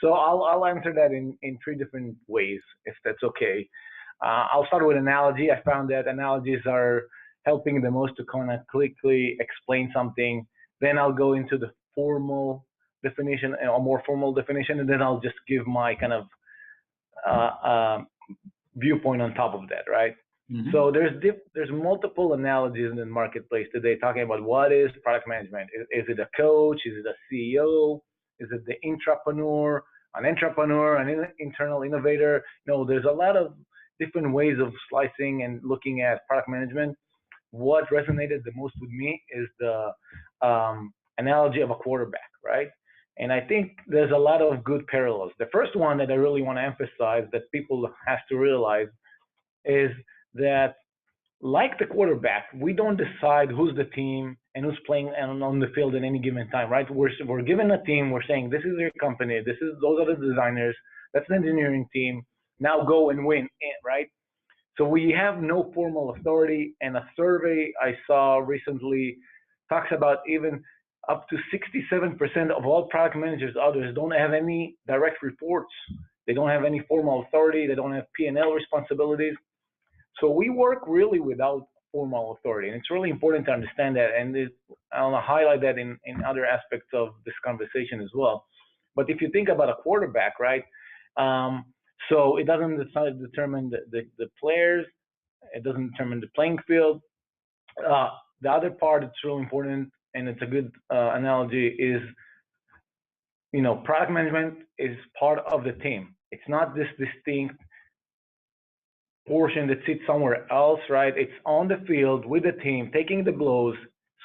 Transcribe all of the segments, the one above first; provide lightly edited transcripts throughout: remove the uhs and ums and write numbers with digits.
So I'll answer that in three different ways, if that's okay. I'll start with analogy. I found that analogies are helping the most to kind of quickly explain something. Then I'll go into the formal definition, or more formal definition, and then I'll just give my kind of uh, uh, viewpoint on top of that, right? Mm-hmm. So there's multiple analogies in the marketplace today talking about what is product management. Is it a coach? Is it a CEO? Is it the intrapreneur, an entrepreneur, an internal innovator? No, there's a lot of different ways of slicing and looking at product management. What resonated the most with me is the analogy of a quarterback, right? And I think there's a lot of good parallels. The first one that I really want to emphasize that people have to realize is that, like the quarterback, we don't decide who's the team and who's playing on the field at any given time, right? We're given a team. We're saying this is your company. Those are the designers. That's the engineering team. Now go and win, right? So we have no formal authority. And a survey I saw recently talks about even up to 67% of all product managers, others, don't have any direct reports. They don't have any formal authority. They don't have P&L responsibilities. So we work really without formal authority, and it's really important to understand that. And I want to highlight that in other aspects of this conversation as well. But if you think about a quarterback, right? So it doesn't determine the players. It doesn't determine the playing field. The other part that's really important, and it's a good analogy, is product management is part of the team. It's not this distinct portion that sits somewhere else, right? It's on the field with the team, taking the blows,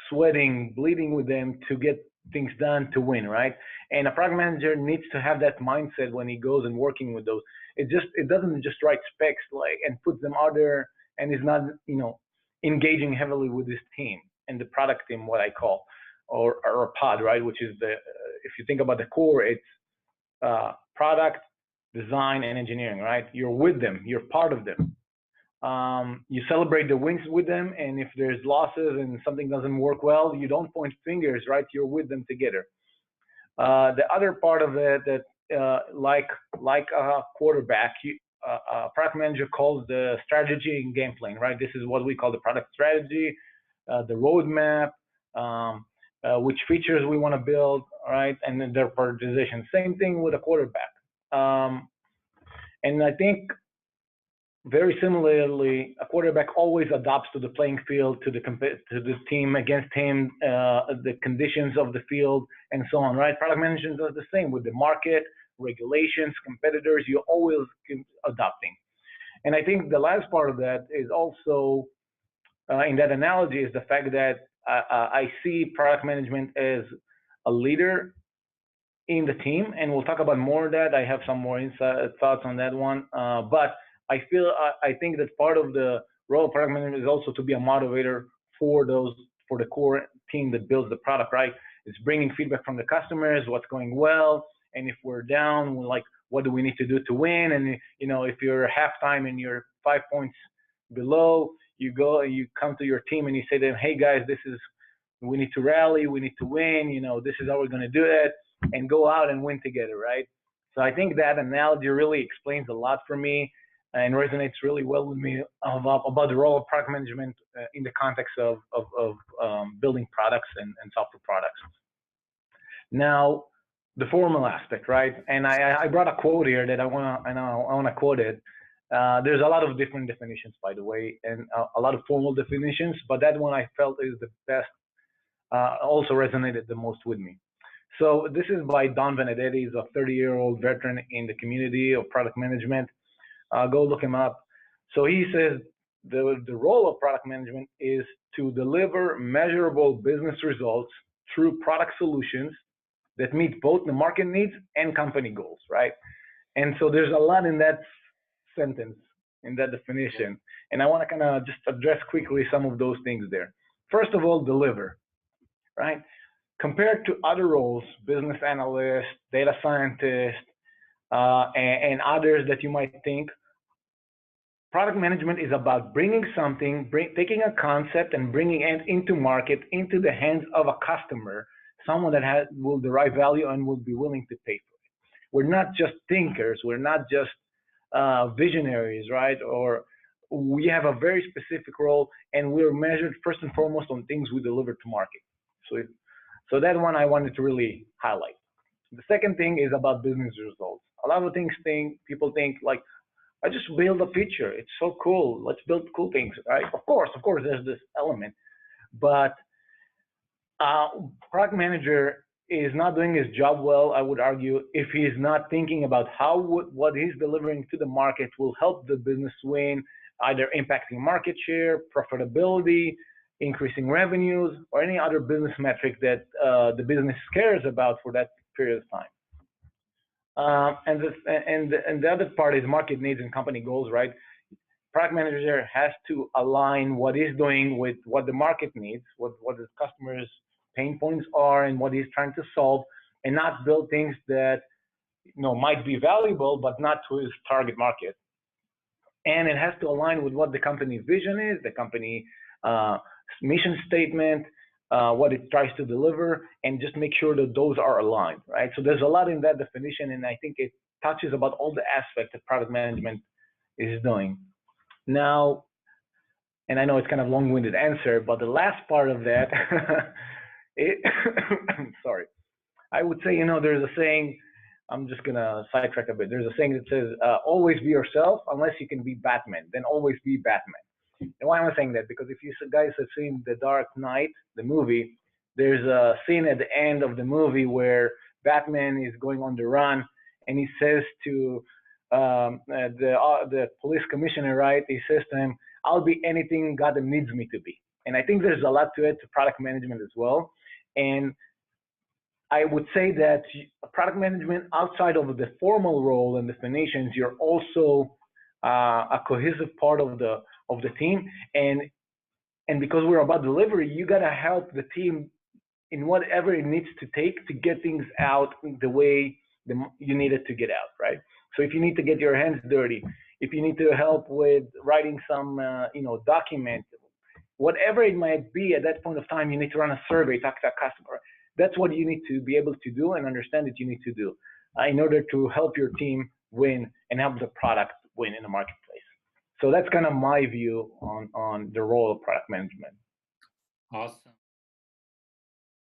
sweating, bleeding with them to get things done to win, right? And a product manager needs to have that mindset when he goes and working with those. It doesn't just write specs and put them out there and is not engaging heavily with his team and the product team, what I call, or a pod, right? Which is if you think about the core, it's product, design, and engineering, right? You're with them, you're part of them. You celebrate the wins with them, and if there's losses and something doesn't work well, you don't point fingers, right? You're with them together. The other part of it that, like a quarterback, a product manager calls the strategy and game plan, right? This is what we call the product strategy, the roadmap, which features we want to build, right? And then their prioritization. Same thing with a quarterback. And I think very similarly, a quarterback always adapts to the playing field, to the team against him, the conditions of the field, and so on, right? Product management does the same with the market, regulations, competitors. You're always adapting. And I think the last part of that is also, in that analogy, is the fact that I see product management as a leader in the team, and we'll talk about more of that. I have some more thoughts on that one, but I think that part of the role of product manager is also to be a motivator for the core team that builds the product, right? It's bringing feedback from the customers, what's going well, and if we're down, what do we need to do to win? And if you're halftime and you're 5 points below, you come to your team and you say to them, hey guys, we need to rally, we need to win, this is how we're going to do it, and go out and win together, right? So I think that analogy really explains a lot for me and resonates really well with me about the role of product management in the context of building products and software products. Now, the formal aspect, right? And I brought a quote here that I want to quote it. There's a lot of different definitions, by the way, and a lot of formal definitions, but that one I felt is the best, also resonated the most with me. So this is by Don Benedetti. He's a 30-year-old veteran in the community of product management. Go look him up. So he says the role of product management is to deliver measurable business results through product solutions that meet both the market needs and company goals, right? And so there's a lot in that sentence, in that definition. And I want to kind of just address quickly some of those things there. First of all, deliver, right? Compared to other roles, business analyst, data scientist, and others that you might think, product management is about bringing something, taking a concept and bringing it into market, into the hands of a customer, someone that will derive value and will be willing to pay for it. we're not just thinkers, we're not just visionaries, right? Or we have a very specific role, and we're measured first and foremost on things we deliver to market. So that one I wanted to really highlight. The second thing is about business results. A lot of people think like, I just build a feature. It's so cool. Let's build cool things, right? Of course, there's this element, but product manager is not doing his job well, I would argue, if he is not thinking about how what he's delivering to the market will help the business win, either impacting market share, profitability, increasing revenues, or any other business metric that the business cares about for that period of time. And the other part is market needs and company goals, right? Product manager has to align what he's doing with what the market needs, what the customers' pain points are, and what he's trying to solve, and not build things that might be valuable but not to his target market. And it has to align with what the company vision is, the company mission statement, what it tries to deliver, and just make sure that those are aligned, right? So there's a lot in that definition, and I think it touches about all the aspects that product management is doing. Now, and I know it's kind of long-winded answer, but the last part of that, sorry, I would say, there's a saying, I'm just going to sidetrack a bit. There's a saying that says, always be yourself unless you can be Batman, then always be Batman. And why am I saying that? Because if you guys have seen The Dark Knight, the movie, there's a scene at the end of the movie where Batman is going on the run, and he says to the police commissioner, right? He says to him, "I'll be anything Gotham needs me to be." And I think there's a lot to it to product management as well. And I would say that product management, outside of the formal role and definitions, you're also a cohesive part of the team, and because we're about delivery, you gotta help the team in whatever it needs to take to get things out the way you need it to get out, right? So if you need to get your hands dirty, if you need to help with writing some document, whatever it might be at that point of time, you need to run a survey, talk to a customer. That's what you need to be able to do and understand that you need to do in order to help your team win and help the product win in the marketplace. So that's kind of my view on the role of product management. Awesome.